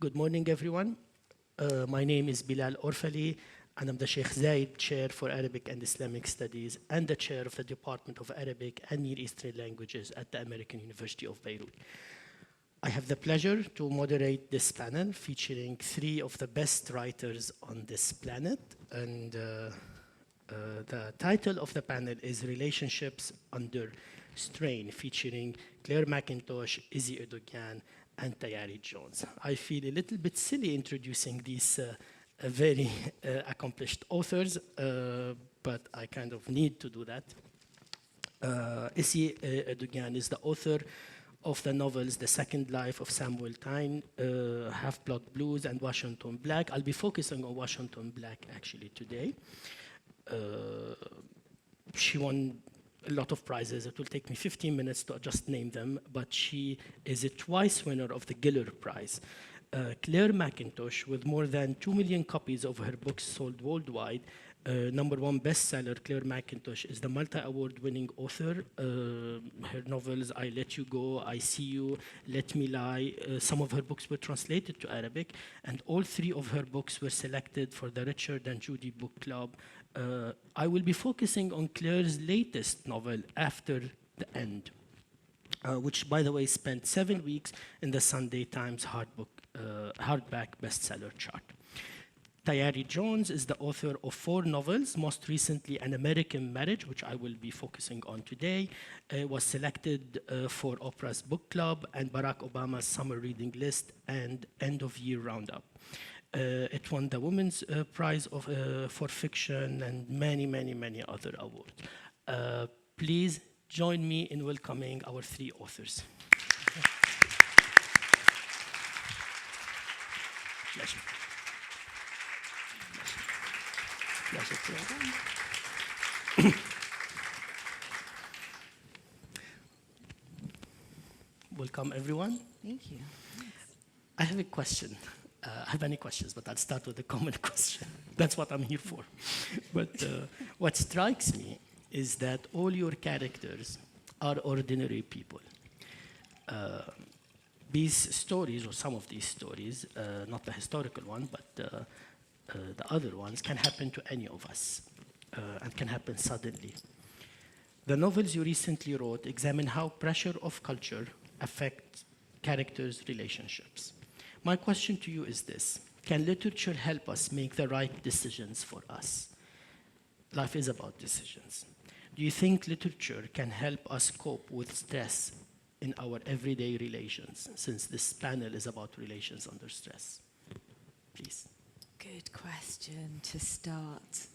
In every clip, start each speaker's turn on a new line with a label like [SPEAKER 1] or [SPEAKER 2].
[SPEAKER 1] Good morning, everyone. My name is Bilal Orfali, and I'm the Sheikh Zayed Chair for Arabic and Islamic Studies and the Chair of the Department of Arabic and Near Eastern Languages at the American University of Beirut. I have the pleasure to moderate this panel featuring three of the best writers on this planet. And the title of the panel is Relationships Under Strain, featuring Clare Mackintosh, Esi Edugyan, and Tayari Jones. I feel a little bit silly introducing these very accomplished authors, but I kind of need to do that. Esi Edugyan is the author of the novels The Second Life of Samuel Tyne, Half-Blood Blues, and Washington Black. I'll be focusing on Washington Black actually today. She won a lot of prizes. It will take me 15 minutes to just name them, but she is a twice winner of the Giller Prize. Clare Mackintosh, with more than 2 million copies of her books sold worldwide, #1 bestseller, Clare Mackintosh is the multi-award winning author. Her novels, I Let You Go, I See You, Let Me Lie, some of her books were translated to Arabic, and all three of her books were selected for the Richard and Judy Book Club. I will be focusing on Clare's latest novel, After the End, which, by the way, spent 7 weeks in the Sunday Times hardback bestseller chart. Tayari Jones is the author of 4 novels, most recently An American Marriage, which I will be focusing on today, was selected for Oprah's Book Club and Barack Obama's Summer Reading List and End of Year Roundup. It won the Women's Prize for Fiction and many, many, many other awards. Please join me in welcoming our 3 authors. Pleasure. Welcome, everyone.
[SPEAKER 2] Thank you.
[SPEAKER 1] I have a question. I have many questions, but I'll start with a common question. That's what I'm here for. But what strikes me is that all your characters are ordinary people. These stories, or some of these stories, not the historical one, but the other ones, can happen to any of us and can happen suddenly. The novels you recently wrote examine how pressure of culture affects characters' relationships. My question to you is this: can literature help us make the right decisions for us? Life is about decisions. Do you think literature can help us cope with stress in our everyday relations, since this panel is about relations under stress? Please.
[SPEAKER 2] Good question to start.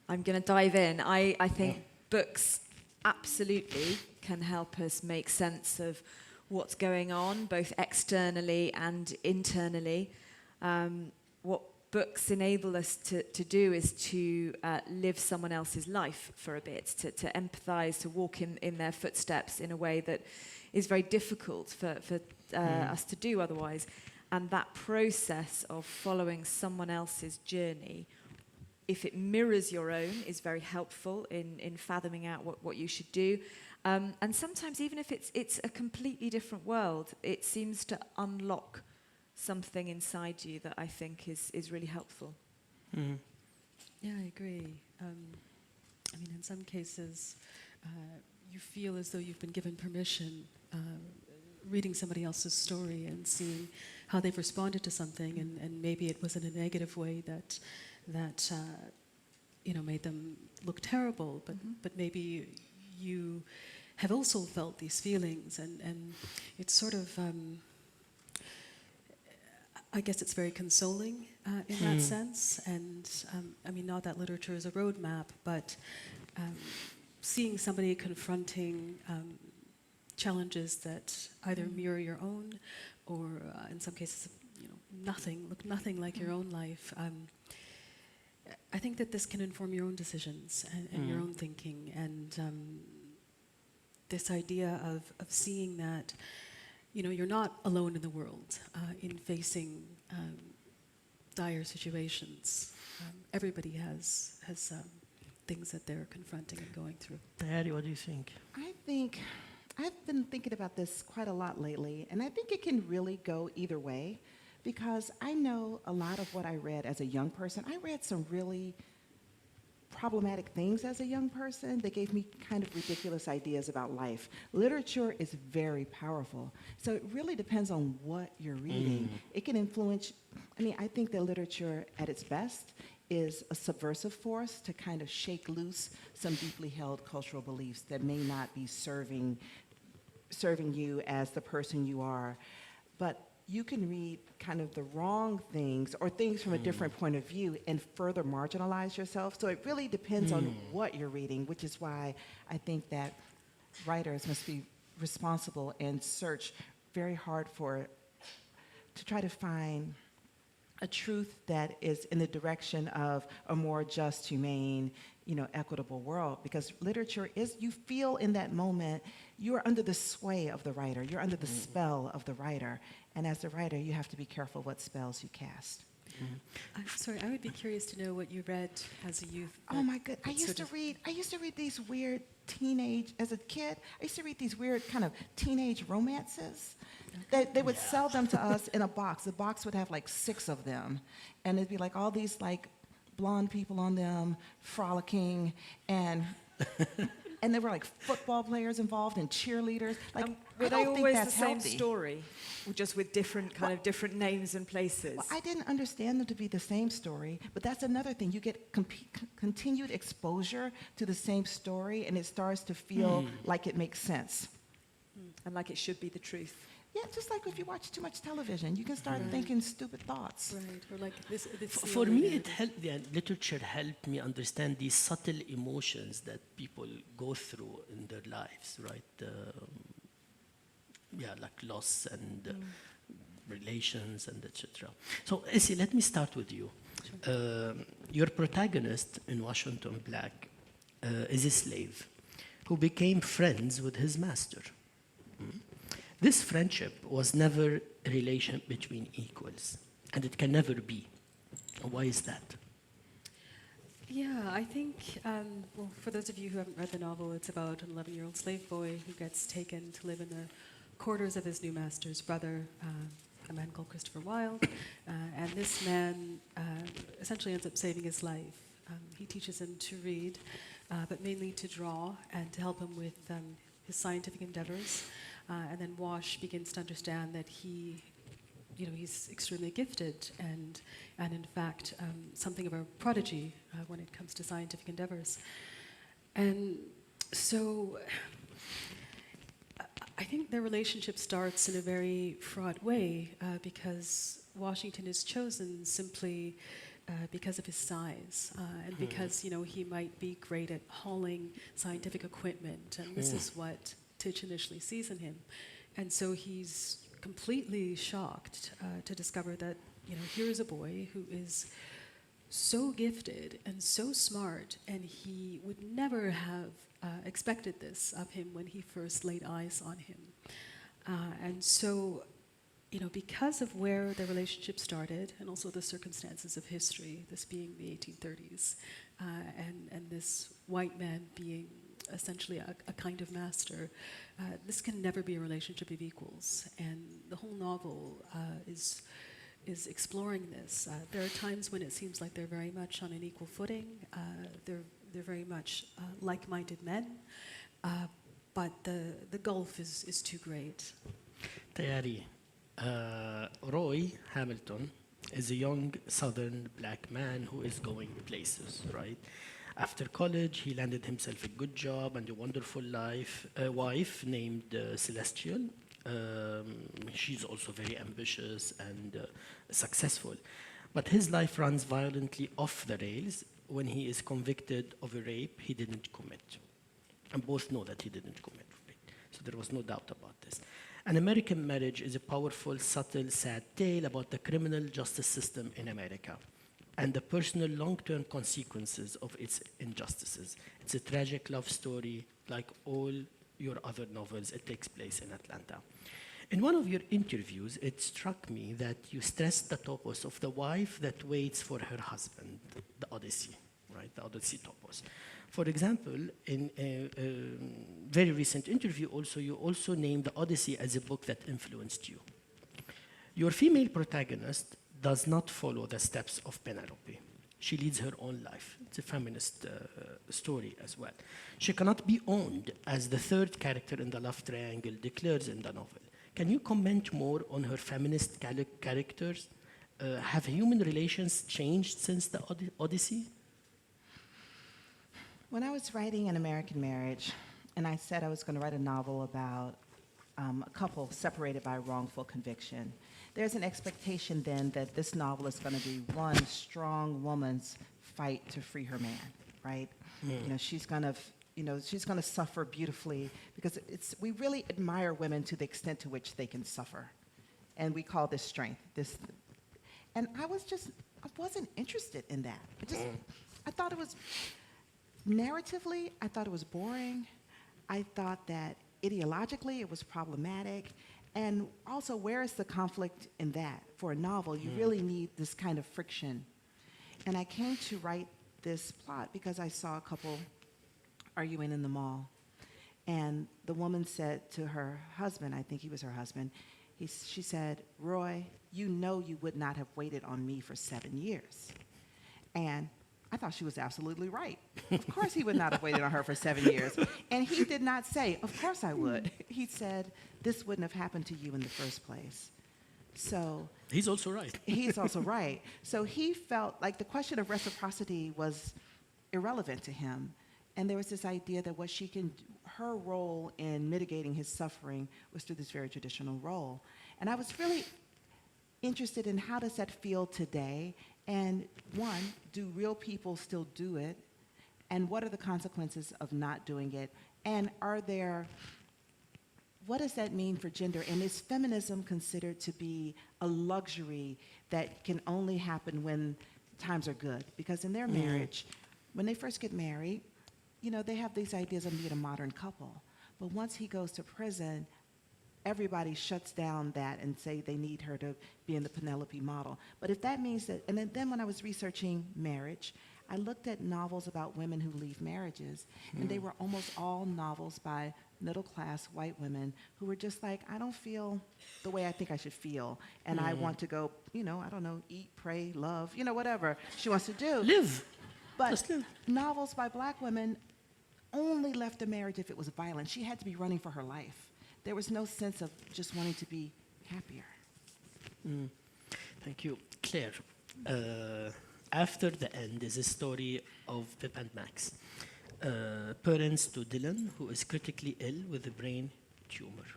[SPEAKER 2] I'm going to dive in. I think books absolutely can help us make sense of what's going on, both externally and internally. What books enable us to do is to live someone else's life for a bit, to empathize, to walk in their footsteps in a way that is very difficult for us to do otherwise. And that process of following someone else's journey, if it mirrors your own, is very helpful in fathoming out what you should do. And sometimes, even if it's a completely different world, it seems to unlock something inside you that I think is really helpful.
[SPEAKER 3] Mm. Yeah, I agree. I mean, in some cases, you feel as though you've been given permission, reading somebody else's story and seeing how they've responded to something, and maybe it was in a negative way that made them look terrible, but maybe you have also felt these feelings, and it's sort of, I guess it's very consoling in that sense. And I mean, not that literature is a roadmap, but seeing somebody confronting challenges that either mirror your own, or in some cases, look nothing like your own life. I think that this can inform your own decisions and your own thinking, and this idea of seeing that, you're not alone in the world in facing dire situations. Everybody has things that they're confronting and going through.
[SPEAKER 1] Tayari, what do you think?
[SPEAKER 4] I think I've been thinking about this quite a lot lately, and I think it can really go either way because I know a lot of what I read as a young person. I read some really problematic things as a young person that gave me kind of ridiculous ideas about life. Literature is very powerful, so it really depends on what you're reading. It can influence, I think that literature at its best is a subversive force to kind of shake loose some deeply held cultural beliefs that may not be serving you as the person you are. But you can read kind of the wrong things or things from a different point of view and further marginalize yourself. So it really depends on what you're reading, which is why I think that writers must be responsible and search very hard to try to find a truth that is in the direction of a more just, humane, equitable world. Because literature is, you feel in that moment, you're under the sway of the writer. You're under the spell of the writer. And as the writer, you have to be careful what spells you cast.
[SPEAKER 3] I'm sorry, I would be curious to know what you read as a youth.
[SPEAKER 4] Oh my good! I used to read these weird as a kid. I used to read these weird kind of teenage romances. They would sell them to us in a box. The box would have like 6 of them, and it'd be like all these like blonde people on them frolicking, and and there were like football players involved and cheerleaders. Like
[SPEAKER 2] Were
[SPEAKER 4] I
[SPEAKER 2] they
[SPEAKER 4] don't think
[SPEAKER 2] always
[SPEAKER 4] that's
[SPEAKER 2] the same
[SPEAKER 4] healthy.
[SPEAKER 2] story, or just with different different names and places?
[SPEAKER 4] Well, I didn't understand them to be the same story, but that's another thing. You get continued exposure to the same story, and it starts to feel like it makes sense.
[SPEAKER 2] And like it should be the truth.
[SPEAKER 4] Yeah, just like if you watch too much television, you can start thinking stupid thoughts.
[SPEAKER 3] Right, or like this.
[SPEAKER 1] For me, it helped. Literature helped me understand these subtle emotions that people go through in their lives, right? Like loss and relations and etc. So, Esi, let me start with you. Your protagonist in Washington Black is a slave who became friends with his master. This friendship was never a relation between equals, and it can never be. Why is that?
[SPEAKER 3] Yeah, I think, well, for those of you who haven't read the novel, it's about an 11-year-old slave boy who gets taken to live in the quarters of his new master's brother, a man called Christopher Wilde, and this man essentially ends up saving his life. He teaches him to read, but mainly to draw and to help him with his scientific endeavors. And then Wash begins to understand that he's extremely gifted and in fact something of a prodigy when it comes to scientific endeavors. And so I think their relationship starts in a very fraught way because Washington is chosen simply because of his size and because he might be great at hauling scientific equipment, and this is what Titch initially sees in him. And so he's completely shocked to discover that here is a boy who is so gifted and so smart, and he would never have expected this of him when he first laid eyes on him. And so because of where their relationship started and also the circumstances of history, this being the 1830s, and this white man being essentially a kind of master, this can never be a relationship of equals. And the whole novel is exploring this. There are times when it seems like they're very much on an equal footing. They're very much like-minded men, but the gulf is too great.
[SPEAKER 1] Tayari, Roy Hamilton is a young Southern black man who is going places, right? After college, he landed himself a good job and a wonderful wife named Celestial. She's also very ambitious and successful. But his life runs violently off the rails when he is convicted of a rape he didn't commit. And both know that he didn't commit rape. So there was no doubt about this. An American Marriage is a powerful, subtle, sad tale about the criminal justice system in America and the personal long-term consequences of its injustices. It's a tragic love story. Like all your other novels, it takes place in Atlanta. In one of your interviews, it struck me that you stressed the topos of the wife that waits for her husband, the Odyssey, right? like the Odyssey topos. For example, in a very recent interview also, you also named the Odyssey as a book that influenced you. Your female protagonist does not follow the steps of Penelope. She leads her own life. It's a feminist story as well. She cannot be owned as the third character in the love triangle declares in the novel. Can you comment more on her feminist characters? Have human relations changed since the Odyssey?
[SPEAKER 4] When I was writing An American Marriage, and I said I was going to write a novel about a couple separated by wrongful conviction, there's an expectation then that this novel is going to be one strong woman's fight to free her man, right? You know, she's going to suffer beautifully because we really admire women to the extent to which they can suffer, and we call this strength. And I wasn't interested in that. I thought it was narratively, I thought it was boring. I thought that ideologically it was problematic. And also, where is the conflict in that? For a novel, you really need this kind of friction. And I came to write this plot because I saw a couple arguing in the mall. And the woman said to her husband, I think he was her husband, she said, "Roy, you know you would not have waited on me for 7 years." And I thought she was absolutely right. Of course he would not have waited on her for 7 years. And he did not say, "Of course I would." He said, "This wouldn't have happened to you in the first place." So
[SPEAKER 1] he's also right.
[SPEAKER 4] He's also right. So he felt like the question of reciprocity was irrelevant to him. And there was this idea that her role in mitigating his suffering was through this very traditional role. And I was really interested in how does that feel today? And one, do real people still do it? And what are the consequences of not doing it? And what does that mean for gender? And is feminism considered to be a luxury that can only happen when times are good? Because in their marriage, when they first get married, they have these ideas of being a modern couple. But once he goes to prison, everybody shuts down that and say they need her to be in the Penelope model. But if that means that, and then when I was researching marriage, I looked at novels about women who leave marriages, and they were almost all novels by middle-class white women who were just like, I don't feel the way I think I should feel, and I want to go, I don't know, eat, pray, love, whatever she wants to do.
[SPEAKER 1] Live.
[SPEAKER 4] But novels by black women only left a marriage if it was violent. She had to be running for her life. There was no sense of just wanting to be happier.
[SPEAKER 1] Thank you. Claire, after the end is a story of Pip and Max, parents to Dylan, who is critically ill with a brain tumor.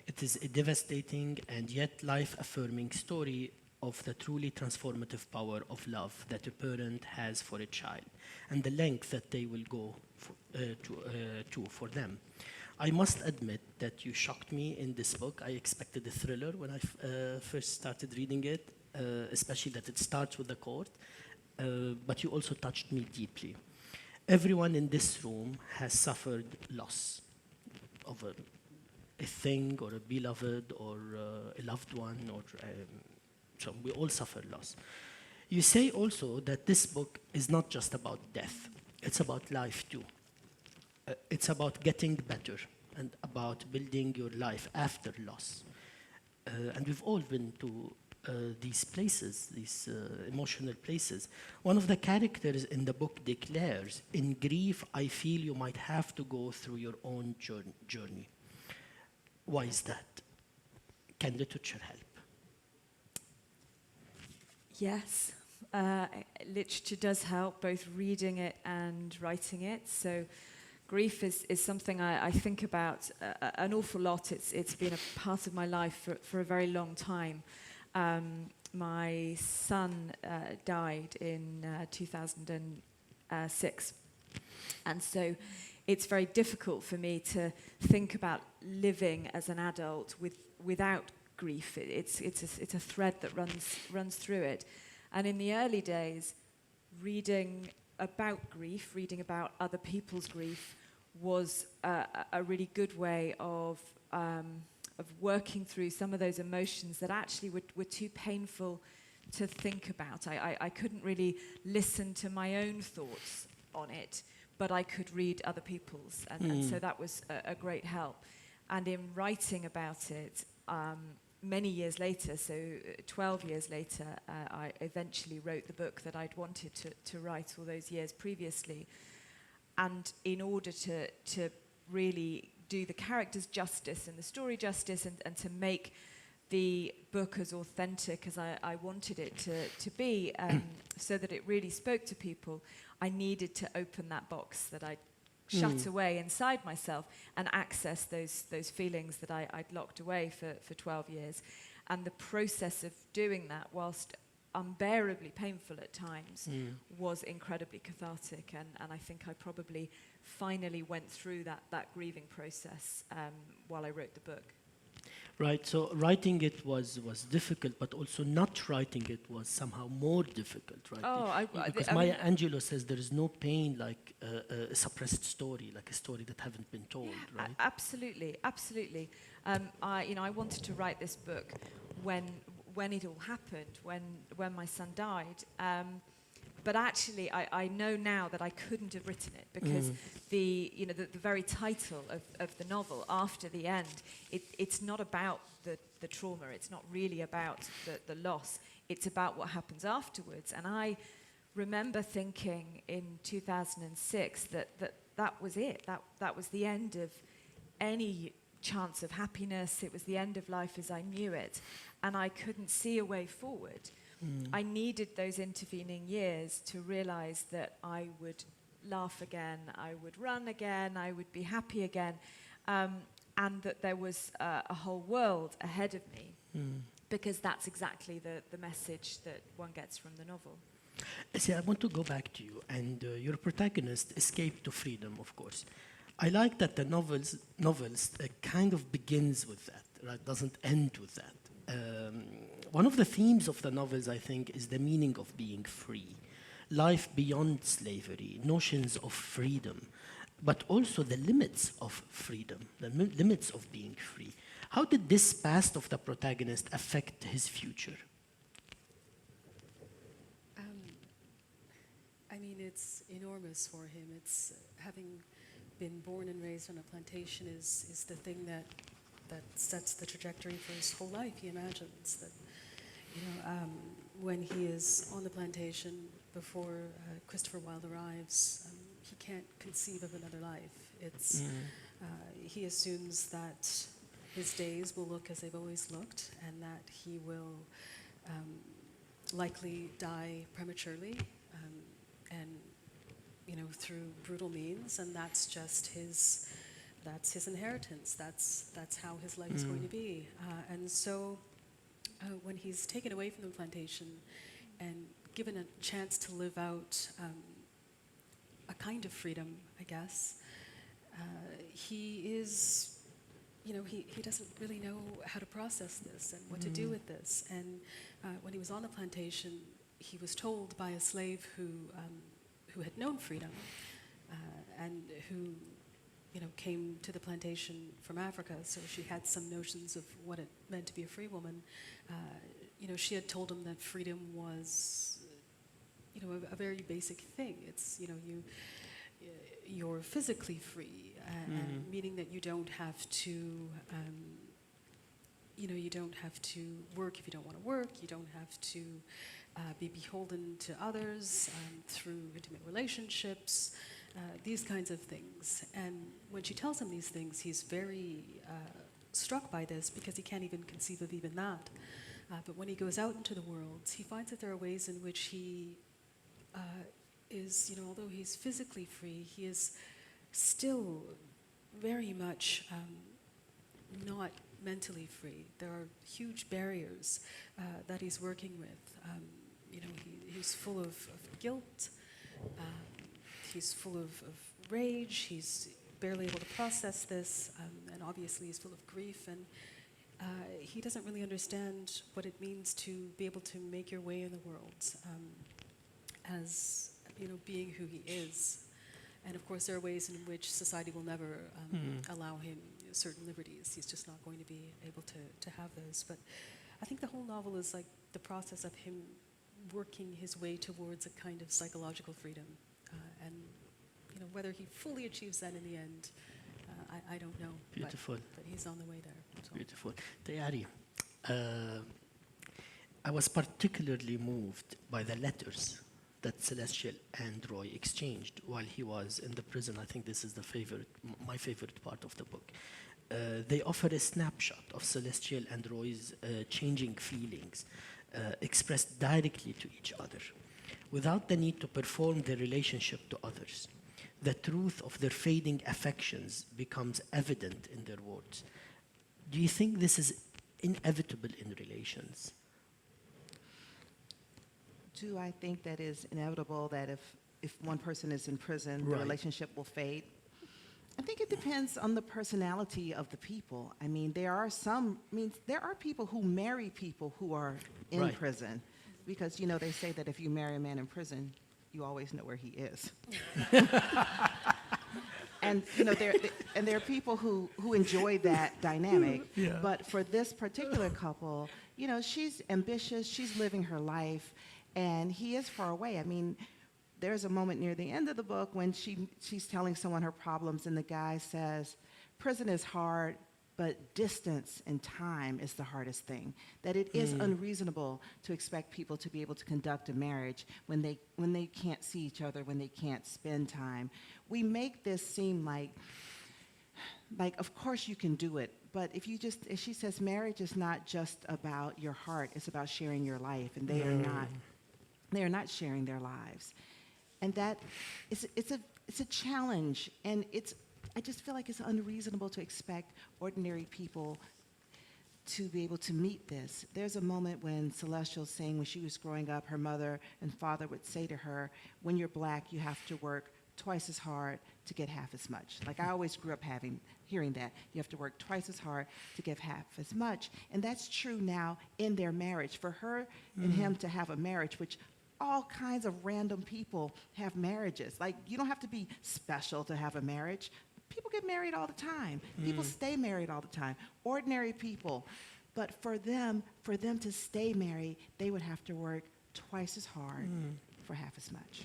[SPEAKER 1] It is a devastating and yet life-affirming story of the truly transformative power of love that a parent has for a child and the length that they will go for them. I must admit that you shocked me in this book. I expected a thriller when I first started reading it, especially that it starts with the court, but you also touched me deeply. Everyone in this room has suffered loss of a thing or a beloved or a loved one, so we all suffer loss. You say also that this book is not just about death, it's about life too. It's about getting better and about building your life after loss. And we've all been to these places, these emotional places. One of the characters in the book declares, "In grief, I feel you might have to go through your own journey." Why is that? Can literature help?
[SPEAKER 2] Yes, literature does help, both reading it and writing it. So grief is something I think about an awful lot. It's been a part of my life for a very long time. My son died in 2006. And so it's very difficult for me to think about living as an adult without grief. It's a thread that runs through it. And in the early days, reading about grief, reading about other people's grief, was a really good way of working through some of those emotions that actually were too painful to think about. I couldn't really listen to my own thoughts on it, but I could read other people's, and so that was a great help. And in writing about it, many years later, so 12 years later, I eventually wrote the book that I'd wanted to write all those years previously. And in order to really do the characters justice and the story justice, and to make the book as authentic as I wanted it to be, so that it really spoke to people, I needed to open that box that I'd shut away inside myself and access those feelings that I'd locked away for 12 years. And the process of doing that, whilst unbearably painful at times, was incredibly cathartic, and I think I probably finally went through that grieving process while I wrote the book.
[SPEAKER 1] Right, so writing it was difficult, but also not writing it was somehow more difficult, right? Because Maya Angelou says there is no pain like a suppressed story, like a story that haven't been told, right?
[SPEAKER 2] Absolutely, absolutely. I wanted to write this book when it all happened, when my son died. But actually, I know now that I couldn't have written it, because the very title of the novel, After the End, it's not about the trauma. It's not really about the loss. It's about what happens afterwards. And I remember thinking in 2006 that was it. That was the end of any chance of happiness. It was the end of life as I knew it. And I couldn't see a way forward. I needed those intervening years to realize that I would laugh again, I would run again, I would be happy again, and that there was a whole world ahead of me, because that's exactly the message that one gets from the novel.
[SPEAKER 1] See, I want to go back to you, and your protagonist escaped to freedom, of course. I like that the novels kind of begins with that, right? Doesn't end with that. One of the themes of the novels, I think, is the meaning of being free, life beyond slavery, notions of freedom, but also the limits of freedom, the limits of being free. How did this past of the protagonist affect his future?
[SPEAKER 3] I mean, it's enormous for him. It's having been born and raised on a plantation is the thing that sets the trajectory for his whole life. He imagines that, when he is on the plantation before Christopher Wilde arrives, he can't conceive of another life. It's he assumes that his days will look as they've always looked, and that he will likely die prematurely, and through brutal means, and that's just his inheritance. That's how his life is going to be. And so when he's taken away from the plantation and given a chance to live out a kind of freedom, I guess, he is, he doesn't really know how to process this and what to do with this. And when he was on the plantation, he was told by a slave who had known freedom and who came to the plantation from Africa, so she had some notions of what it meant to be a free woman. She had told him that freedom was, a very basic thing. It's, you're physically free, and meaning that you don't have to, you don't have to work if you don't want to work. You don't have to be beholden to others through intimate relationships. These kinds of things. And when she tells him these things, he's very struck by this, because he can't even conceive of even that. But when he goes out into the world, he finds that there are ways in which he is, although he's physically free, he is still very much not mentally free. There are huge barriers that he's working with. He's full of guilt. He's full of rage. He's barely able to process this, and obviously he's full of grief. And he doesn't really understand what it means to be able to make your way in the world as being who he is. And of course, there are ways in which society will never allow him certain liberties. He's just not going to be able to have those. But I think the whole novel is like the process of him working his way towards a kind of psychological freedom. And whether he fully achieves that in the end, I don't know.
[SPEAKER 1] Beautiful.
[SPEAKER 3] But he's on the way there. So.
[SPEAKER 1] Beautiful. Tayari, I was particularly moved by the letters that Celestial and Roy exchanged while he was in the prison. I think this is my favorite part of the book. They offer a snapshot of Celestial and Roy's changing feelings, expressed directly to each other, without the need to perform their relationship to others. The truth of their fading affections becomes evident in their words. Do you think this is inevitable in relations?
[SPEAKER 4] Do I think that is inevitable that if one person is in prison, the
[SPEAKER 1] Right.
[SPEAKER 4] relationship will fade? I think it depends on the personality of the people. I mean, there are people who marry people who are in
[SPEAKER 1] Right.
[SPEAKER 4] prison because, they say that if you marry a man in prison, you always know where he is. And, there are people who enjoy that dynamic.
[SPEAKER 1] Yeah.
[SPEAKER 4] But for this particular couple, she's ambitious, she's living her life, and he is far away. I mean, there's a moment near the end of the book when she's telling someone her problems, and the guy says, prison is hard, but distance and time is the hardest thing. That it is unreasonable to expect people to be able to conduct a marriage when they can't see each other, when they can't spend time. We make this seem like of course you can do it, but if she says marriage is not just about your heart, it's about sharing your life, and they are not sharing their lives. And that it's a challenge, and I just feel like it's unreasonable to expect ordinary people to be able to meet this. There's a moment when Celestial's saying when she was growing up, her mother and father would say to her, when you're black, you have to work twice as hard to get half as much. Like, I always grew up hearing that. You have to work twice as hard to get half as much. And that's true now in their marriage. For her and him to have a marriage, which all kinds of random people have marriages. Like, you don't have to be special to have a marriage. People get married all the time. People stay married all the time. Ordinary people. But for them to stay married, they would have to work twice as hard for half as much.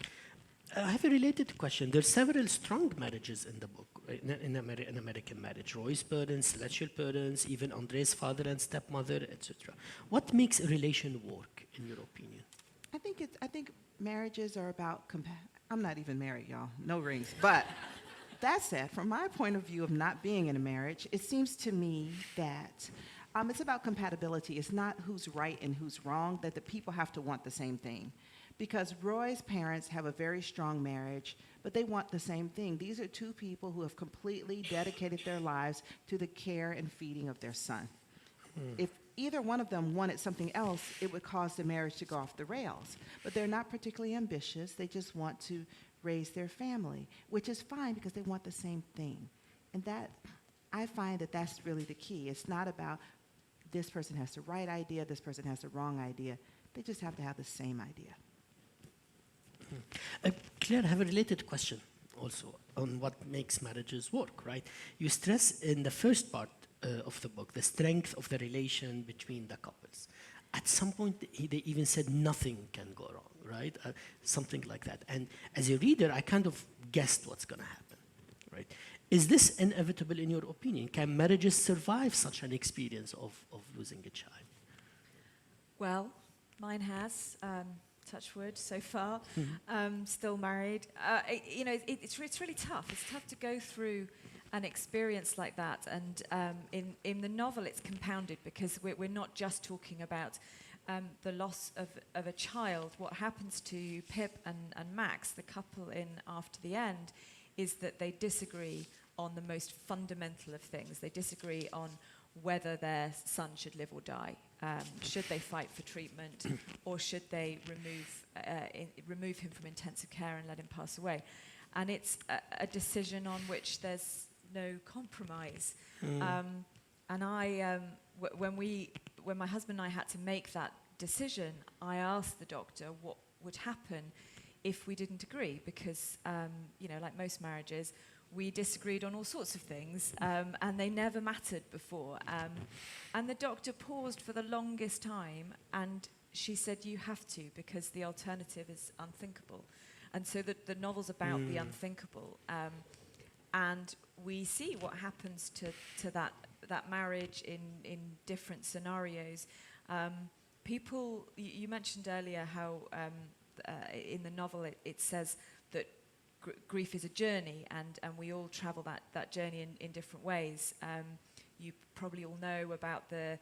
[SPEAKER 1] I have a related question. There are several strong marriages in the book, right? in American marriage. Roy's parents, Celestial parents, even Andre's father and stepmother, etc. What makes a relation work, in your opinion?
[SPEAKER 4] I think marriages are about I'm not even married, y'all. No rings. But that said, from my point of view of not being in a marriage, it seems to me that it's about compatibility. It's not who's right and who's wrong, that the people have to want the same thing. Because Roy's parents have a very strong marriage, but they want the same thing. These are two people who have completely dedicated their lives to the care and feeding of their son. If either one of them wanted something else, it would cause the marriage to go off the rails. But they're not particularly ambitious. They just want to raise their family, which is fine because they want the same thing. And I find that that's really the key. It's not about this person has the right idea, this person has the wrong idea. They just have to have the same idea.
[SPEAKER 1] Claire, I have a related question also on what makes marriages work, right? You stress in the first part of the book the strength of the relation between the couples. At some point, they even said nothing can go wrong, right? Something like that. And as a reader, I kind of guessed what's going to happen, right? Is this inevitable in your opinion? Can marriages survive such an experience of losing a child?
[SPEAKER 2] Well, mine has. Touch wood so far. Still married. It's really tough. It's tough to go through an experience like that. And in the novel, it's compounded because we're not just talking about the loss of a child. What happens to Pip and Max, the couple in After the End, is that they disagree on the most fundamental of things. They disagree on whether their son should live or die. Should they fight for treatment, or should they remove him from intensive care and let him pass away? And it's a decision on which there's no compromise. And when my husband and I had to make that decision, I asked the doctor what would happen if we didn't agree, because like most marriages, we disagreed on all sorts of things, and they never mattered before. And the doctor paused for the longest time, and she said, "You have to, because the alternative is unthinkable." And so the novel's about the unthinkable. And we see what happens to that marriage in different scenarios. People, you mentioned earlier how in the novel it says that grief is a journey, and we all travel that journey in different ways. You probably all know about the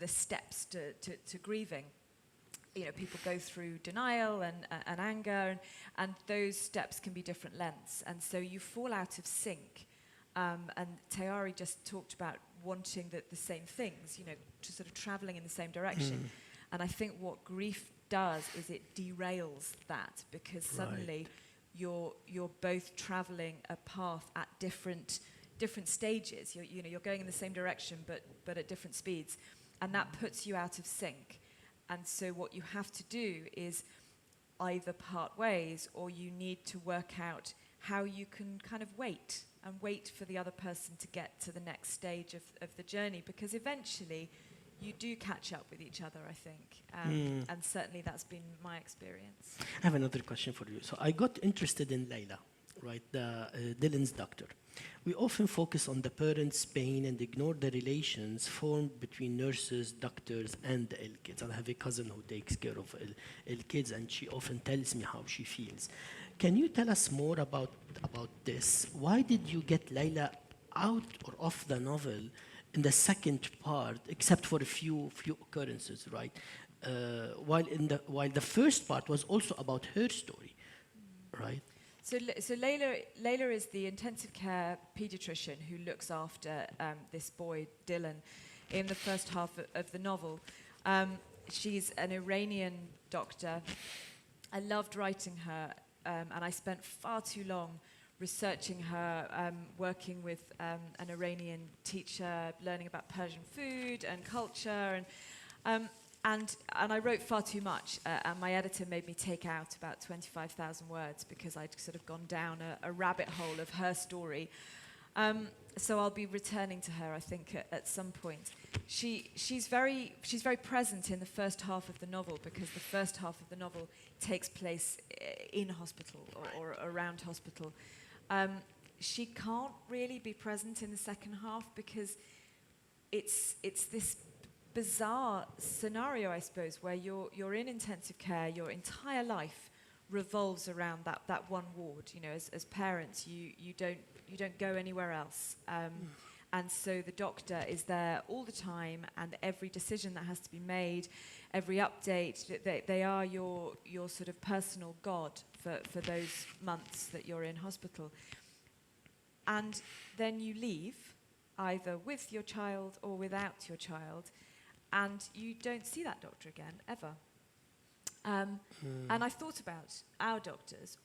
[SPEAKER 2] steps to grieving. You know, people go through denial and anger, and those steps can be different lengths, and so you fall out of sync. And Tayari just talked about wanting the same things, you know, to sort of traveling in the same direction. And I think what grief does is it derails that, because suddenly you're both traveling a path at different stages. You're going in the same direction, but at different speeds, and that puts you out of sync. And so what you have to do is either part ways, or you need to work out how you can kind of wait for the other person to get to the next stage of the journey, because eventually you do catch up with each other, I think. And certainly that's been my experience.
[SPEAKER 1] I have another question for you. So I got interested in Layla, right, Dylan's doctor. We often focus on the parents' pain and ignore the relations formed between nurses, doctors, and the ill kids. I have a cousin who takes care of ill kids, and she often tells me how she feels. Can you tell us more about this? Why did you get Layla out or off the novel in the second part, except for a few occurrences, right? While the first part was also about her story, right?
[SPEAKER 2] So Layla is the intensive care pediatrician who looks after this boy, Dylan, in the first half of the novel. She's an Iranian doctor. I loved writing her, and I spent far too long researching her, working with an Iranian teacher, learning about Persian food and culture, and I wrote far too much, and my editor made me take out about 25,000 words because I'd sort of gone down a rabbit hole of her story. So I'll be returning to her, I think, at some point. She's very present in the first half of the novel, because the first half of the novel takes place in hospital or around hospital. She can't really be present in the second half because it's this bizarre scenario, I suppose, where you're in intensive care. Your entire life revolves around that one ward. You know, as parents, you don't go anywhere else, and so the doctor is there all the time, and every decision that has to be made, every update, they are your sort of personal god for those months that you're in hospital. And then you leave, either with your child or without your child, and you don't see that doctor again, ever. And I thought about our doctors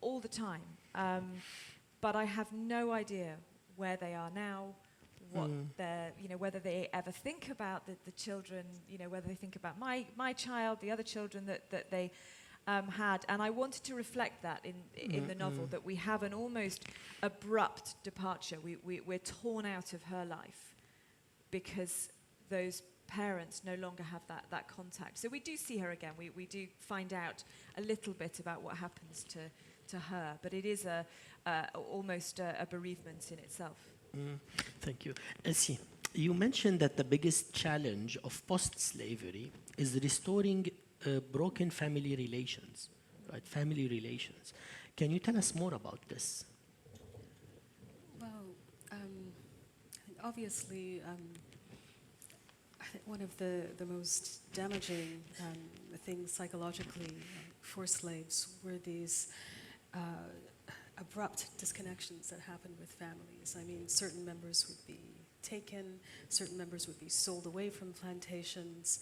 [SPEAKER 2] all the time, but I have no idea where they are now, what they're, whether they ever think about the children, whether they think about my child, the other children that they had. And I wanted to reflect that in the novel, that we have an almost abrupt departure. We're torn out of her life because those parents no longer have that contact. So we do see her again. We do find out a little bit about what happens to her, but it is almost a bereavement in itself.
[SPEAKER 1] Thank you. Esi, you mentioned that the biggest challenge of post-slavery is restoring broken family relations, right? Family relations. Can you tell us more about this?
[SPEAKER 3] Well, obviously, I think one of the most damaging things psychologically for slaves were these abrupt disconnections that happened with families. I mean, certain members would be taken, certain members would be sold away from plantations.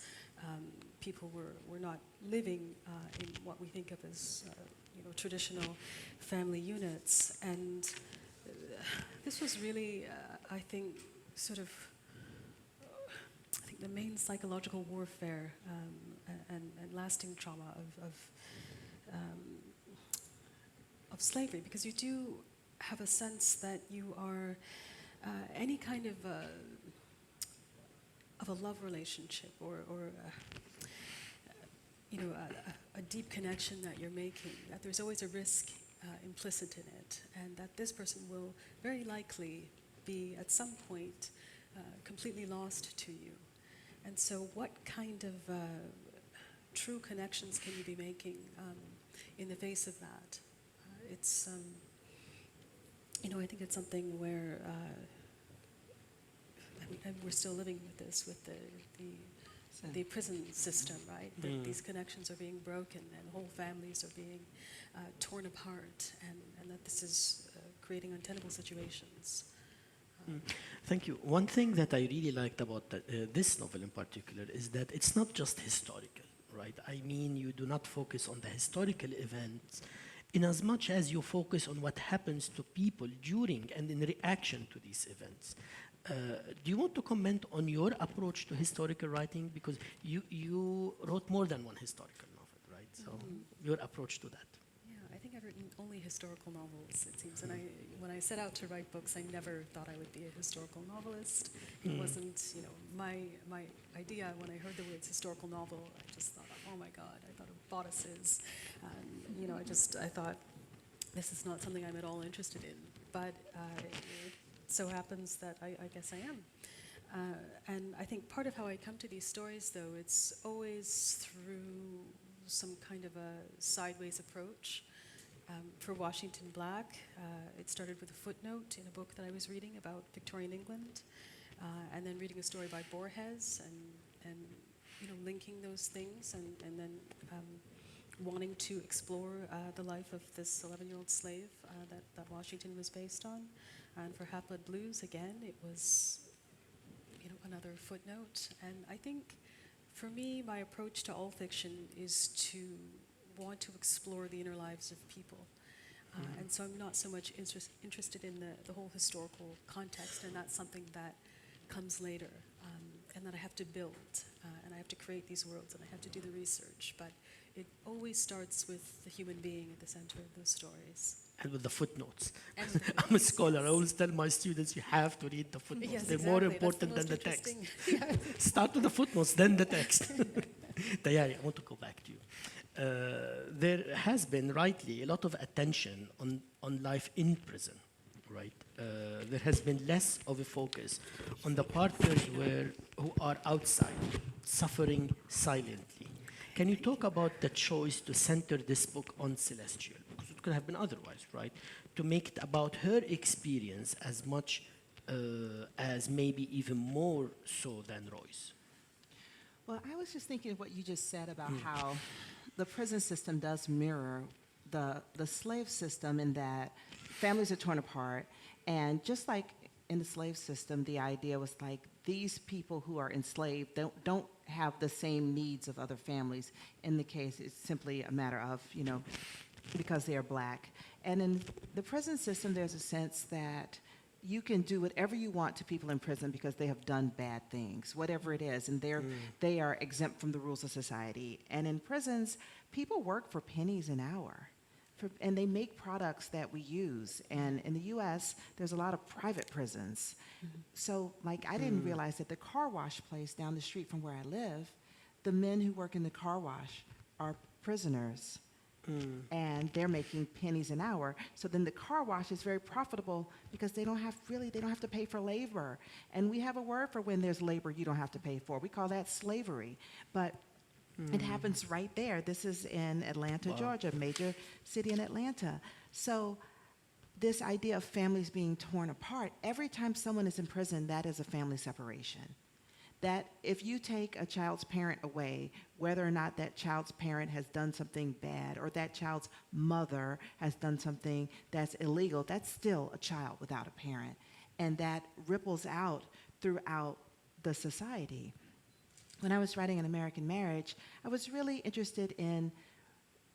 [SPEAKER 3] People were not living in what we think of as traditional family units. And this was really, I think, the main psychological warfare and lasting trauma of slavery, because you do have a sense that you are any kind of a love relationship or a deep connection that you're making, that there's always a risk implicit in it, and that this person will very likely be at some point completely lost to you. And so what kind of true connections can you be making in the face of that? It's, I think it's something where, and we're still living with this, with the prison system, right? That these connections are being broken and whole families are being torn apart, and that this is creating untenable situations.
[SPEAKER 1] Thank you. One thing that I really liked about this novel in particular is that it's not just historical, right? I mean, you do not focus on the historical events in as much as you focus on what happens to people during and in reaction to these events. Do you want to comment on your approach to historical writing? Because you wrote more than one historical novel, right? So your approach to that.
[SPEAKER 3] Yeah, I think I've written only historical novels, it seems. And when I set out to write books, I never thought I would be a historical novelist. It wasn't, my idea when I heard the words historical novel. I just thought, oh my God, I thought of bodices. I thought, this is not something I'm at all interested in. But it so happens that I guess I am. And I think part of how I come to these stories, though, it's always through some kind of a sideways approach. For Washington Black, it started with a footnote in a book that I was reading about Victorian England, and then reading a story by Borges, and linking those things, and then wanting to explore the life of this 11-year-old slave that Washington was based on. And for Half-Blood Blues, again, it was another footnote. And I think, for me, my approach to all fiction is to want to explore the inner lives of people. And so I'm not so much interested in the whole historical context, and that's something that comes later, and that I have to build, and I have to create these worlds, and I have to do the research. But it always starts with the human being at the center of those stories.
[SPEAKER 1] And with the footnotes. I'm a scholar. I always tell my students, you have to read the footnotes.
[SPEAKER 3] Yes,
[SPEAKER 1] They're
[SPEAKER 3] exactly.
[SPEAKER 1] more
[SPEAKER 3] That's
[SPEAKER 1] important
[SPEAKER 3] the
[SPEAKER 1] than
[SPEAKER 3] most
[SPEAKER 1] the text.
[SPEAKER 3] interesting.
[SPEAKER 1] Start with the footnotes, then the text. Tayari, I want to go back to you. There has been, rightly, a lot of attention on life in prison, right? There has been less of a focus on the partners who are outside, suffering silently. Can you talk about the choice to center this book on Celestial? Because it could have been otherwise, right? To make it about her experience as much as maybe even more so than Roy's.
[SPEAKER 4] Well, I was just thinking of what you just said about how the prison system does mirror the slave system, in that families are torn apart. And just like in the slave system, the idea was like, these people who are enslaved don't have the same needs of other families. In the case, it's simply a matter of, because they are black. And in the prison system, there's a sense that you can do whatever you want to people in prison because they have done bad things, whatever it is, and they are exempt from the rules of society. And in prisons, people work for pennies an hour, and they make products that we use. And in the U.S., there's a lot of private prisons. So, I didn't realize that the car wash place down the street from where I live, the men who work in the car wash are prisoners. And they're making pennies an hour. So then the car wash is very profitable because they don't have to pay for labor. And we have a word for when there's labor you don't have to pay for. We call that slavery. But it happens right there. This is in Atlanta, Georgia, a major city in Atlanta. So this idea of families being torn apart, every time someone is in prison, that is a family separation. That if you take a child's parent away, whether or not that child's parent has done something bad or that child's mother has done something that's illegal, that's still a child without a parent. And that ripples out throughout the society. When I was writing An American Marriage, I was really interested in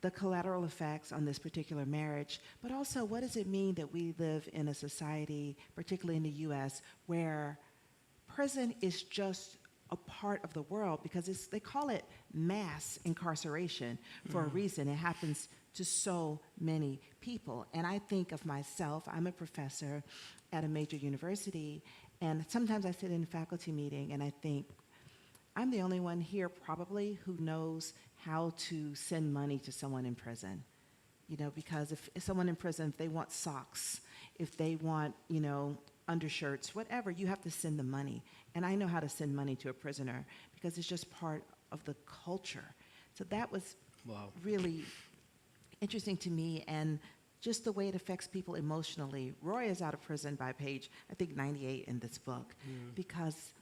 [SPEAKER 4] the collateral effects on this particular marriage, but also what does it mean that we live in a society, particularly in the U.S., where prison is just a part of the world because they call it mass incarceration for a reason. It happens to so many people. And I think of myself, I'm a professor at a major university, and sometimes I sit in a faculty meeting and I think, I'm the only one here probably who knows how to send money to someone in prison. You know, because if someone in prison, if they want socks, if they want, you know, undershirts, whatever, you have to send the money. And I know how to send money to a prisoner because it's just part of the culture. So that was really interesting to me, and just the way it affects people emotionally. Roy is out of prison by page, I think, 98 in this book, because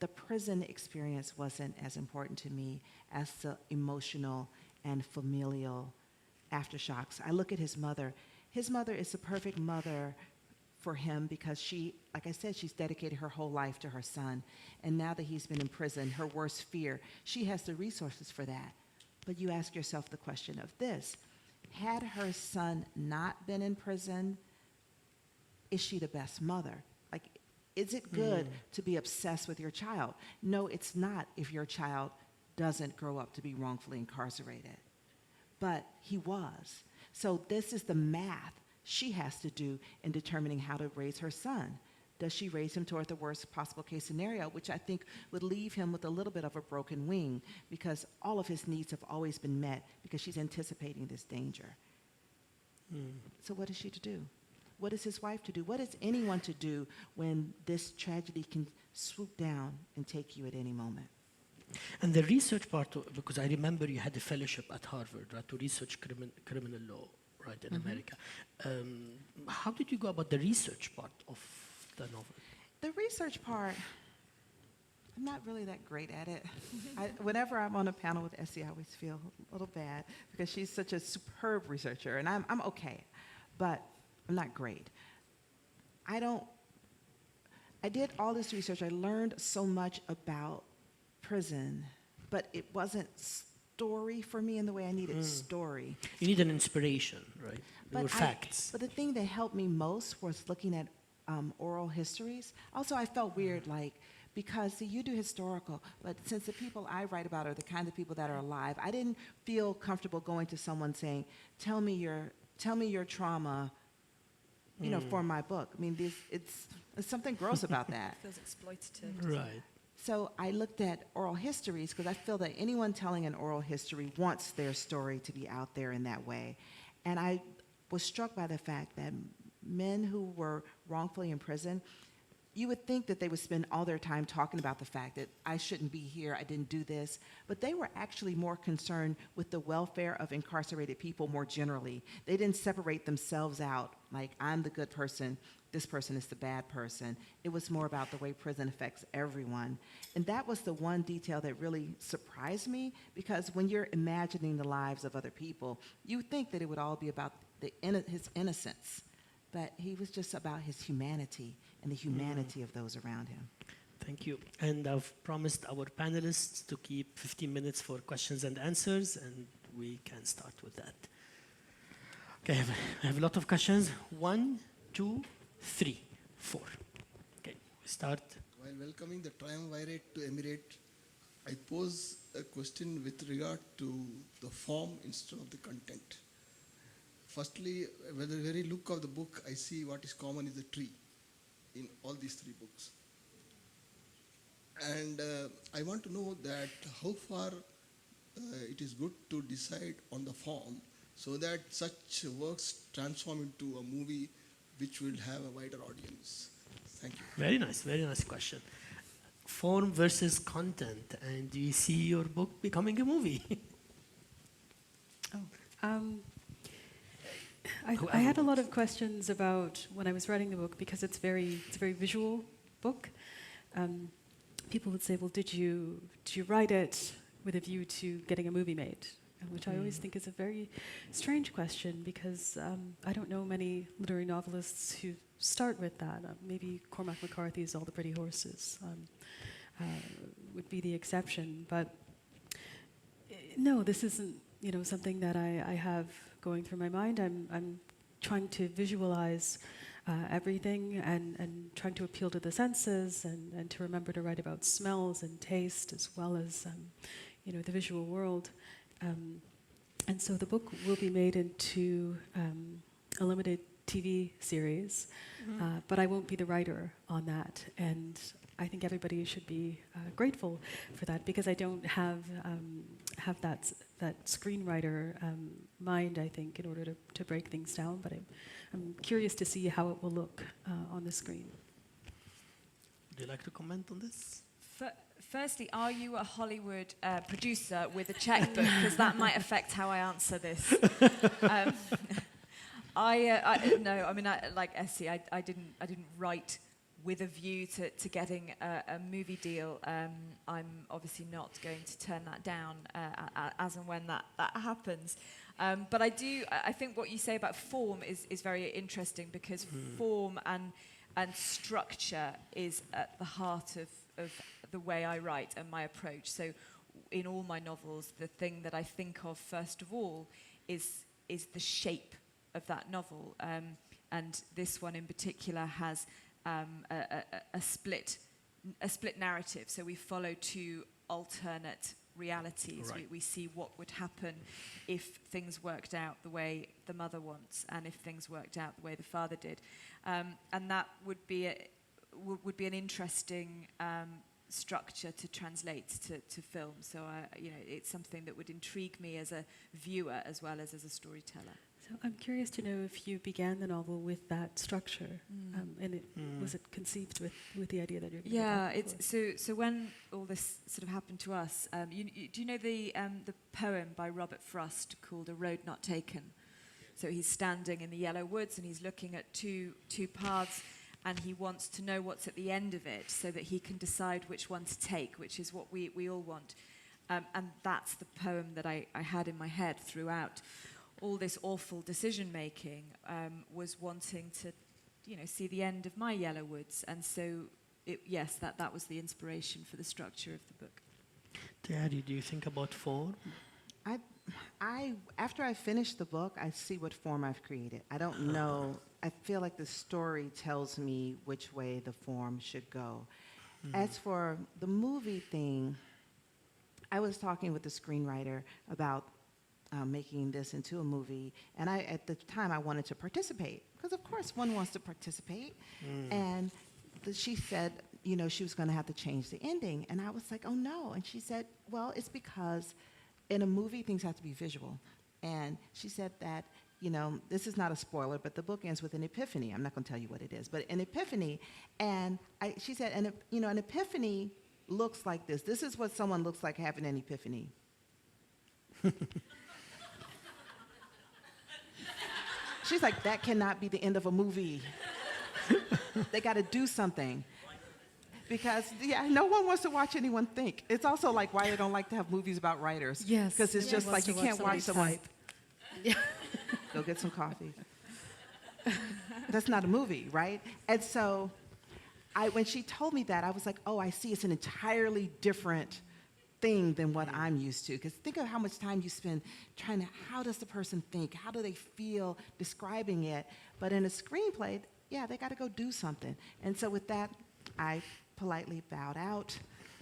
[SPEAKER 4] the prison experience wasn't as important to me as the emotional and familial aftershocks. I look at his mother. His mother is the perfect mother for him because she, like I said, she's dedicated her whole life to her son. And now that he's been in prison, her worst fear, she has the resources for that. But you ask yourself the question of this: had her son not been in prison, is she the best mother? Like, is it good to be obsessed with your child? No, it's not if your child doesn't grow up to be wrongfully incarcerated. But he was. So this is the math she has to do in determining how to raise her son. Does she raise him toward the worst possible case scenario, which I think would leave him with a little bit of a broken wing because all of his needs have always been met because she's anticipating this danger. So what is she to do? What is his wife to do? What is anyone to do when this tragedy can swoop down and take you at any moment?
[SPEAKER 1] And the research part, because I remember you had a fellowship at Harvard, right, to research criminal law, right, in America. How did you go about the research part of the novel?
[SPEAKER 4] The research part, I'm not really that great at it. Whenever I'm on a panel with Esi, I always feel a little bad because she's such a superb researcher, and I'm okay, but I'm not great. I did all this research. I learned so much about prison, but it wasn't story for me in the way I needed story.
[SPEAKER 1] You need an inspiration, right? There were facts.
[SPEAKER 4] But the thing that helped me most was looking at oral histories. Also, I felt weird, like, because see, you do historical, but since the people I write about are the kind of people that are alive, I didn't feel comfortable going to someone saying, tell me your trauma, you know, for my book. I mean, it's something gross about that.
[SPEAKER 2] Feels exploitative.
[SPEAKER 1] Right.
[SPEAKER 4] So I looked at oral histories because I feel that anyone telling an oral history wants their story to be out there in that way. And I was struck by the fact that men who were wrongfully in prison, you would think that they would spend all their time talking about the fact that I shouldn't be here, I didn't do this, but they were actually more concerned with the welfare of incarcerated people more generally. They didn't separate themselves out, like I'm the good person, this person is the bad person. It was more about the way prison affects everyone. And that was the one detail that really surprised me, because when you're imagining the lives of other people, you think that it would all be about his innocence. But he was just about his humanity and the humanity of those around him.
[SPEAKER 1] Thank you. And I've promised our panelists to keep 15 minutes for questions and answers, and we can start with that. Okay, I have a lot of questions. 1, 2, 3, 4. Okay, we start.
[SPEAKER 5] While welcoming the triumvirate to Emirates, I pose a question with regard to the form instead of the content. Firstly, with the very look of the book, I see what is common is the tree in all these three books. And I want to know that how far it is good to decide on the form so that such works transform into a movie which will have a wider audience. Thank you.
[SPEAKER 1] Very nice question. Form versus content, and do you see your book becoming a movie?
[SPEAKER 3] I had a lot of questions about when I was writing the book, because it's a very visual book. People would say, well, did you write it with a view to getting a movie made? Which I always think is a very strange question, because I don't know many literary novelists who start with that. Maybe Cormac McCarthy's All the Pretty Horses would be the exception. But no, this isn't something that I have going through my mind. I'm trying to visualize everything and trying to appeal to the senses and to remember to write about smells and taste as well as the visual world. And so the book will be made into a limited TV series, but I won't be the writer on that. And I think everybody should be grateful for that, because I don't have that screenwriter mind, I think, in order to break things down. But I'm curious to see how it will look on the screen.
[SPEAKER 1] Would you like to comment on this?
[SPEAKER 2] Firstly, are you a Hollywood producer with a checkbook? Because that might affect how I answer this. No, I mean, like Esi, I didn't write with a view to getting a movie deal. I'm obviously not going to turn that down as and when that happens. But I think what you say about form is very interesting, because form and structure is at the heart of the way I write and my approach. So in all my novels, the thing that I think of first of all is the shape of that novel. And this one in particular has a split narrative. So we follow two alternate realities.
[SPEAKER 1] Right.
[SPEAKER 2] We see what would happen if things worked out the way the mother wants, and if things worked out the way the father did. And that would be an interesting structure to translate to film. So it's something that would intrigue me as a viewer as well as a storyteller.
[SPEAKER 3] So I'm curious to know if you began the novel with that structure, and was it conceived with the idea that you're going to
[SPEAKER 2] Yeah,
[SPEAKER 3] go back and
[SPEAKER 2] so when all this sort of happened to us, do you know the poem by Robert Frost called "A Road Not Taken"? So he's standing in the yellow woods and he's looking at two paths, and he wants to know what's at the end of it so that he can decide which one to take, which is what we all want. And that's the poem that I had in my head throughout. All this awful decision making was wanting to, see the end of my yellow woods, and so that was the inspiration for the structure of the book.
[SPEAKER 1] Tayari, do you think about form?
[SPEAKER 4] I after I finish the book, I see what form I've created. I don't know. I feel like the story tells me which way the form should go. As for the movie thing, I was talking with the screenwriter about making this into a movie, and at the time I wanted to participate, because of course one wants to participate. And she said, she was going to have to change the ending, and I was like, oh no. And she said, well, it's because in a movie things have to be visual. And she said that, this is not a spoiler, but the book ends with an epiphany. I'm not going to tell you what it is, but an epiphany. And she said, an epiphany looks like this. This is what someone looks like having an epiphany. She's like, that cannot be the end of a movie. They got to do something. Because, no one wants to watch anyone think. It's also like why I don't like to have movies about writers.
[SPEAKER 3] Yes.
[SPEAKER 4] Because it's just like you can't watch someone.
[SPEAKER 3] Yeah.
[SPEAKER 4] Go get some coffee. That's not a movie, right? And so when she told me that, I was like, oh, I see. It's an entirely different thing than what I'm used to. Because think of how much time you spend trying to, how does the person think? How do they feel describing it? But in a screenplay, they got to go do something. And so with that, I politely bowed out,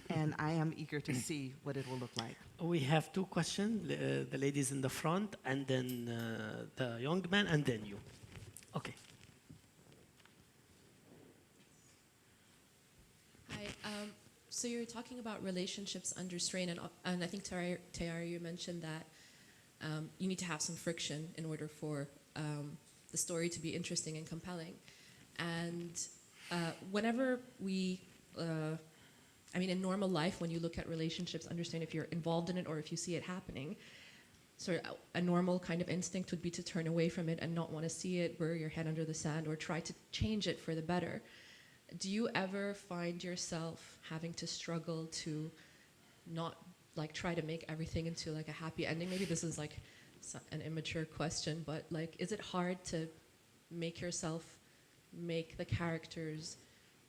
[SPEAKER 4] and I am eager to see what it will look like.
[SPEAKER 1] We have two questions, the ladies in the front, and then the young man, and then you. Okay.
[SPEAKER 6] Hi. So you were talking about relationships under strain, and I think Tayari, you mentioned that you need to have some friction in order for the story to be interesting and compelling. And whenever we, in normal life, when you look at relationships, understand if you're involved in it or if you see it happening, so a normal kind of instinct would be to turn away from it and not want to see it, bury your head under the sand, or try to change it for the better. Do you ever find yourself having to struggle to not try to make everything into a happy ending? Maybe this is an immature question, but is it hard to make the characters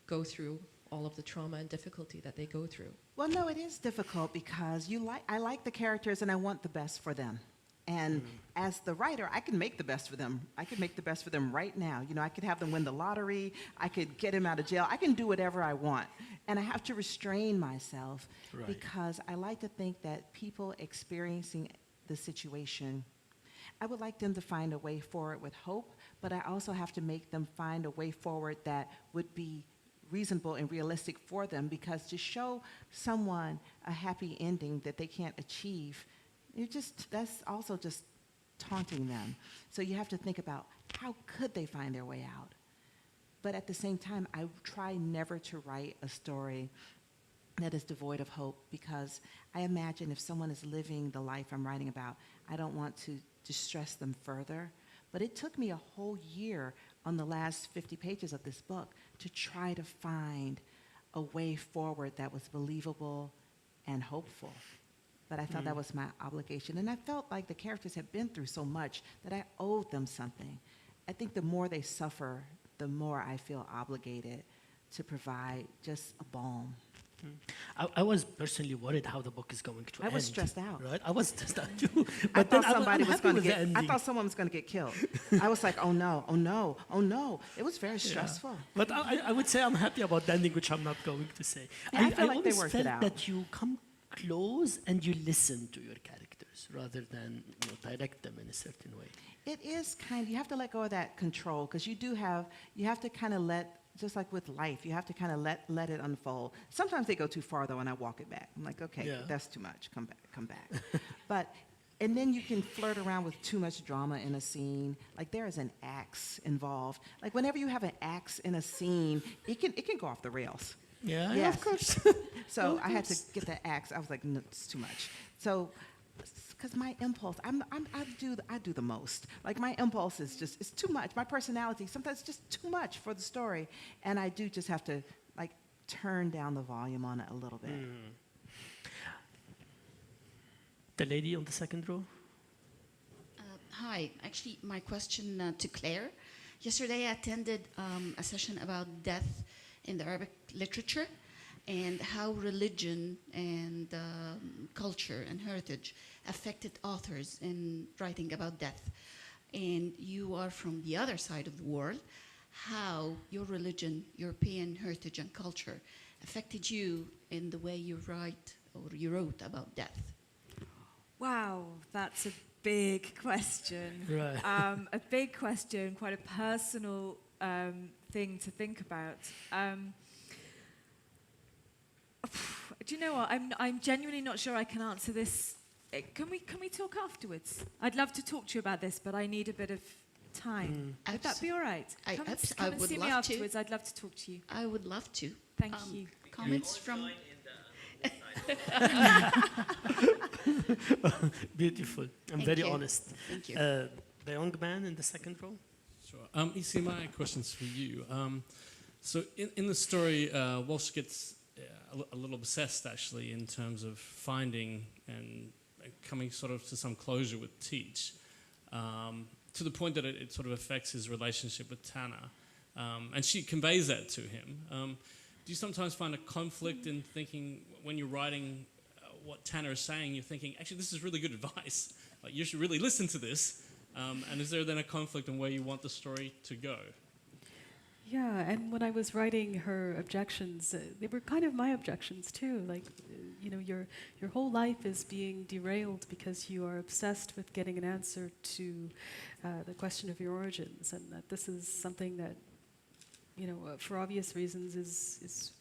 [SPEAKER 6] go through all of the trauma and difficulty that they go through?
[SPEAKER 4] Well, no, it is difficult because I like the characters and I want the best for them. And as the writer, I can make the best for them. I could make the best for them right now. You know, I could have them win the lottery. I could get him out of jail. I can do whatever I want. And I have to restrain myself
[SPEAKER 1] Right.
[SPEAKER 4] because I like to think that people experiencing the situation, I would like them to find a way forward with hope, but I also have to make them find a way forward that would be reasonable and realistic for them, because to show someone a happy ending that they can't achieve, that's also just taunting them. So you have to think about how could they find their way out. But at the same time, I try never to write a story that is devoid of hope, because I imagine if someone is living the life I'm writing about, I don't want to distress them further. But it took me a whole year on the last 50 pages of this book to try to find a way forward that was believable and hopeful. But I felt that was my obligation. And I felt like the characters had been through so much that I owed them something. I think the more they suffer, the more I feel obligated to provide just a balm.
[SPEAKER 1] I was personally worried how the book is going to end.
[SPEAKER 4] I was stressed out.
[SPEAKER 1] Right? I was stressed out too.
[SPEAKER 4] I
[SPEAKER 1] But then
[SPEAKER 4] thought somebody
[SPEAKER 1] I'm
[SPEAKER 4] was
[SPEAKER 1] happy
[SPEAKER 4] going to
[SPEAKER 1] with the
[SPEAKER 4] get. I
[SPEAKER 1] ending.
[SPEAKER 4] thought someone was going to get killed. I was like, oh no, oh no, oh no. It was very stressful.
[SPEAKER 1] But I would say I'm happy about the ending, which I'm not going to say.
[SPEAKER 4] Yeah, I feel like they
[SPEAKER 1] always
[SPEAKER 4] worked it
[SPEAKER 1] felt
[SPEAKER 4] out.
[SPEAKER 1] that you come close and you listen to your characters rather than direct them in a certain way.
[SPEAKER 4] It is you have to let go of that control, because you have to kind of let, just like with life, you have to kind of let it unfold. Sometimes they go too far though, and I walk it back. I'm like, okay,
[SPEAKER 1] Yeah.
[SPEAKER 4] that's too much. Come back. And then you can flirt around with too much drama in a scene. Like there is an axe involved. Like whenever you have an axe in a scene, it can go off the rails.
[SPEAKER 1] Yeah,
[SPEAKER 4] Yes.
[SPEAKER 1] of course.
[SPEAKER 4] So I had to get the axe. I was like, no, it's too much. So, because my impulse, I do the most. Like my impulse is just, it's too much. My personality, sometimes it's just too much for the story. And I do just have to like turn down the volume on it a little bit.
[SPEAKER 1] The lady on the second row.
[SPEAKER 7] Hi, actually my question to Clare. Yesterday I attended a session about death in the Arabic literature and how religion and culture and heritage affected authors in writing about death. And you are from the other side of the world. How your religion, European heritage and culture affected you in the way you write or you wrote about death?
[SPEAKER 2] Wow, that's a big question.
[SPEAKER 1] Right.
[SPEAKER 2] A big question, quite a personal thing to think about. Do you know what? I'm genuinely not sure I can answer this. Can we talk afterwards? I'd love to talk to you about this, but I need a bit of time. Would that be all right? Come
[SPEAKER 7] I
[SPEAKER 2] and
[SPEAKER 7] would
[SPEAKER 2] see me
[SPEAKER 7] love to.
[SPEAKER 2] afterwards. I'd love to talk to you.
[SPEAKER 7] I would love to.
[SPEAKER 2] Thank you.
[SPEAKER 7] Comments from...
[SPEAKER 1] Beautiful. I'm
[SPEAKER 7] Thank
[SPEAKER 1] very
[SPEAKER 7] you.
[SPEAKER 1] honest.
[SPEAKER 7] Thank you.
[SPEAKER 1] The young man in the second row.
[SPEAKER 8] Sure. Esi, my question's for you. So in the story, Walsh gets a little obsessed, actually, in terms of finding and coming sort of to some closure with Teach, to the point that it sort of affects his relationship with Tanner. And she conveys that to him. Do you sometimes find a conflict in thinking, when you're writing what Tanner is saying, you're thinking, actually, this is really good advice. Like, you should really listen to this. And is there then a conflict in where you want the story to go?
[SPEAKER 3] Yeah, and when I was writing her objections, they were kind of my objections too. Like, your whole life is being derailed because you are obsessed with getting an answer to the question of your origins, and that this is something that, for obvious reasons, is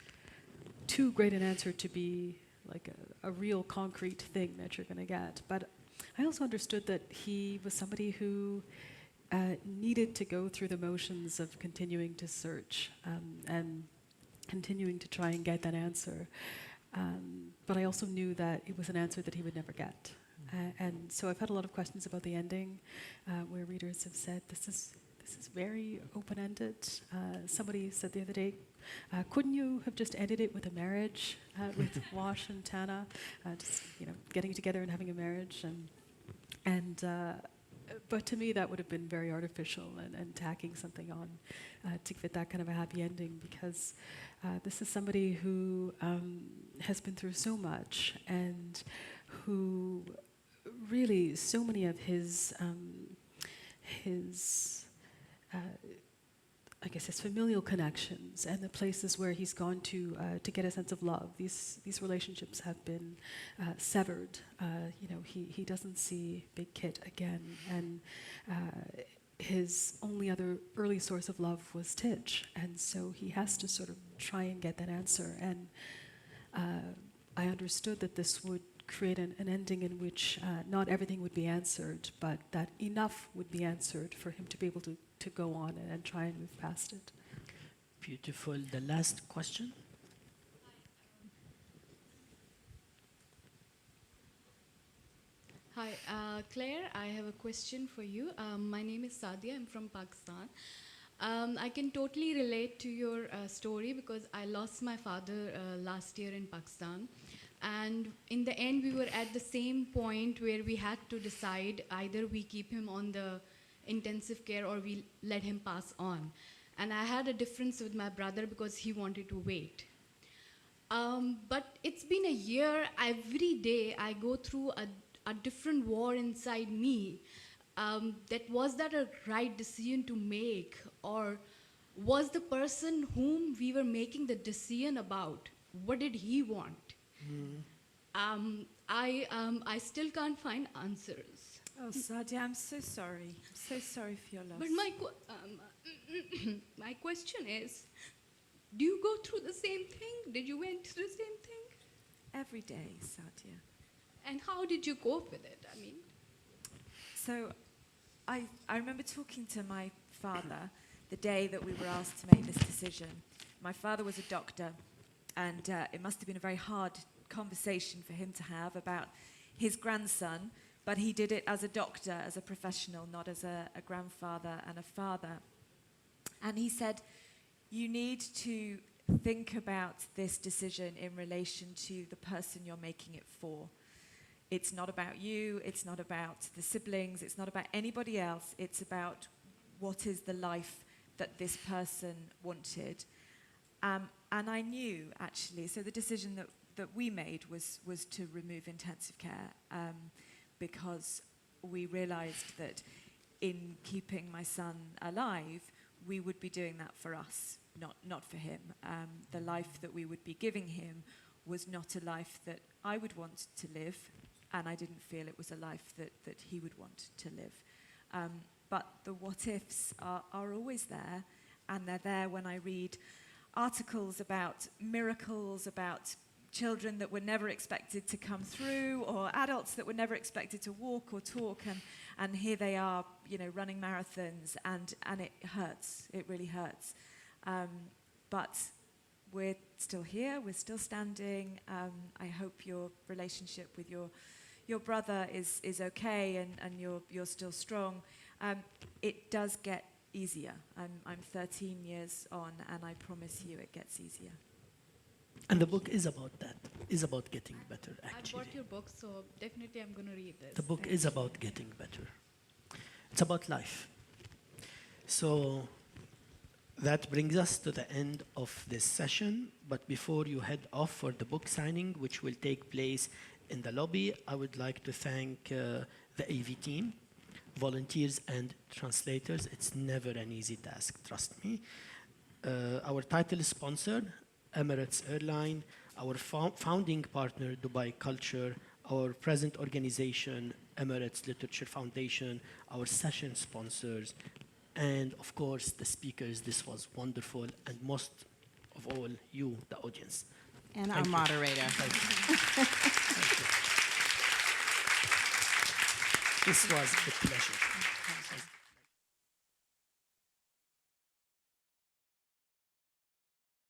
[SPEAKER 3] too great an answer to be like a real concrete thing that you're going to get. But I also understood that he was somebody who needed to go through the motions of continuing to search and continuing to try and get that answer. But I also knew that it was an answer that he would never get. And so I've had a lot of questions about the ending, where readers have said, this is very open-ended. Somebody said the other day, couldn't you have just ended it with a marriage with Wash and Tana, just getting together and having a marriage? But to me, that would have been very artificial and tacking something on to fit that kind of a happy ending, because this is somebody who has been through so much and who really so many of his I guess his familial connections and the places where he's gone to get a sense of love. These relationships have been severed. He doesn't see Big Kit again, and his only other early source of love was Tidge, and so he has to sort of try and get that answer. And I understood that this would create an ending in which not everything would be answered, but that enough would be answered for him to be able to go on and try and move past it.
[SPEAKER 1] Beautiful. The last question.
[SPEAKER 9] Hi, Claire, I have a question for you. My name is Sadia, I'm from Pakistan. I can totally relate to your story because I lost my father last year in Pakistan. And in the end, we were at the same point where we had to decide either we keep him on the intensive care or we let him pass on. And I had a difference with my brother because he wanted to wait. But it's been a year. Every day I go through a different war inside me. Was that a right decision to make? Or was the person whom we were making the decision about, what did he want? I still can't find answers.
[SPEAKER 2] Oh, Sadia, I'm so sorry. I'm so sorry for your loss.
[SPEAKER 9] But my question is, do you go through the same thing? Did you went through the same thing?
[SPEAKER 2] Every day, Sadia.
[SPEAKER 9] And how did you cope with it? I mean,
[SPEAKER 2] so I remember talking to my father the day that we were asked to make this decision. My father was a doctor, and it must have been a very hard conversation for him to have about his grandson, but he did it as a doctor, as a professional, not as a grandfather and a father. And he said, you need to think about this decision in relation to the person you're making it for. It's not about you, it's not about the siblings, it's not about anybody else, it's about what is the life that this person wanted. And I knew, actually, so the decision that we made was to remove intensive care, because we realized that in keeping my son alive, we would be doing that for us, not for him. The life that we would be giving him was not a life that I would want to live, and I didn't feel it was a life that he would want to live. But the what-ifs are always there, and they're there when I read articles about miracles, about children that were never expected to come through, or adults that were never expected to walk or talk, and here they are, running marathons, and it hurts. It really hurts. But we're still here. We're still standing. I hope your relationship with your brother is okay, and you're still strong. It does get easier. I'm 13 years on, and I promise you it gets easier.
[SPEAKER 1] And the book is about that, is about getting better,
[SPEAKER 9] I
[SPEAKER 1] actually.
[SPEAKER 9] bought your book, so definitely I'm going to read this.
[SPEAKER 1] The book is about getting better. It's about life. So that brings us to the end of this session. But before you head off for the book signing, which will take place in the lobby, I would like to thank the AV team, volunteers and translators. It's never an easy task, trust me. Our title sponsor, Emirates Airline, our founding partner, Dubai Culture, our present organization, Emirates Literature Foundation, our session sponsors, and of course the speakers. This was wonderful, and most of all, you, the audience.
[SPEAKER 4] And
[SPEAKER 1] Thank
[SPEAKER 4] our
[SPEAKER 1] you.
[SPEAKER 4] moderator.
[SPEAKER 1] Thank you. Thank you. This was a pleasure.